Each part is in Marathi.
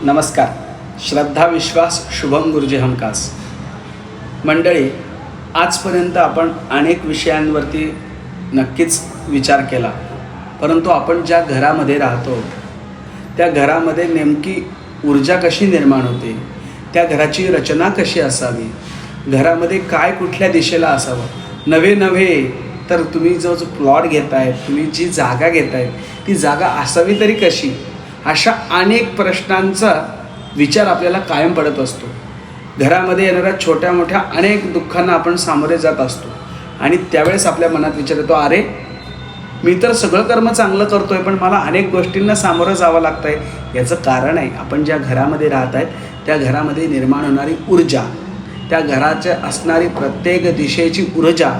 नमस्कार. श्रद्धा विश्वास शुभम गुरुजी हमखास. मंडळी, आजपर्यंत आपण अनेक विषयांवरती नक्कीच विचार केला, परंतु आपण ज्या घरामध्ये राहतो त्या घरामध्ये नेमकी ऊर्जा कशी निर्माण होते, त्या घराची रचना कशी असावी, घरामध्ये काय कुठल्या दिशेला असावं, नव्हे तर तुम्ही जो प्लॉट घेताय, तुम्ही जी जागा घेताय ती जागा असावी तरी कशी, अशा अनेक प्रश्नांचा विचार आपल्याला कायम पडत असतो. घरामध्ये येणाऱ्या छोट्या मोठ्या अनेक दुःखांना आपण सामोरे जात असतो आणि त्यावेळेस आपल्या मनात विचार येतो, अरे मी तर सगळं कर्म चांगलं करतो आहे, पण मला अनेक गोष्टींना सामोरं जावं लागतं आहे. याचं कारण आहे आपण ज्या घरामध्ये राहत आहेत त्या घरामध्ये निर्माण होणारी ऊर्जा, त्या घराच्या असणारी प्रत्येक दिशेची ऊर्जा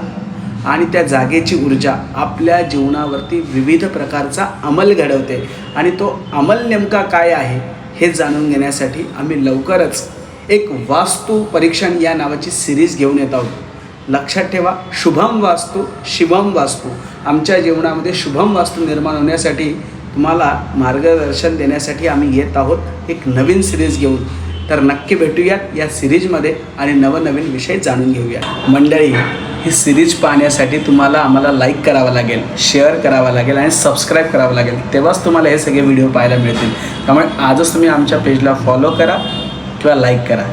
आणि त्या जागेची ऊर्जा आपल्या जीवनावरती विविध प्रकारचा अंमल घडवते. आणि तो अंमल नेमका काय आहे हे जाणून घेण्यासाठी आम्ही लवकरच एक वास्तू परीक्षण या नावाची सिरीज घेऊन येत आहोत. लक्षात ठेवा, शुभम वास्तू शिवम वास्तू. आमच्या जीवनामध्ये शुभम वास्तू निर्माण होण्यासाठी तुम्हाला मार्गदर्शन देण्यासाठी आम्ही येत आहोत एक नवीन सिरीज घेऊन. तर नक्की भेटूयात या सिरीजमध्ये आणि नवनवीन विषय जाणून घेऊया. मंडळी, ही सिरीज पाहण्यासाठी तुम्हाला आम्हाला लाईक करावं लागेल, शेअर करावं लागेल आणि सबस्क्राईब करावं लागेल. तेव्हाच तुम्हाला हे सगळे व्हिडिओ पाहायला मिळतील. त्यामुळे आजच तुम्ही आमच्या पेजला फॉलो करा किंवा लाईक करा.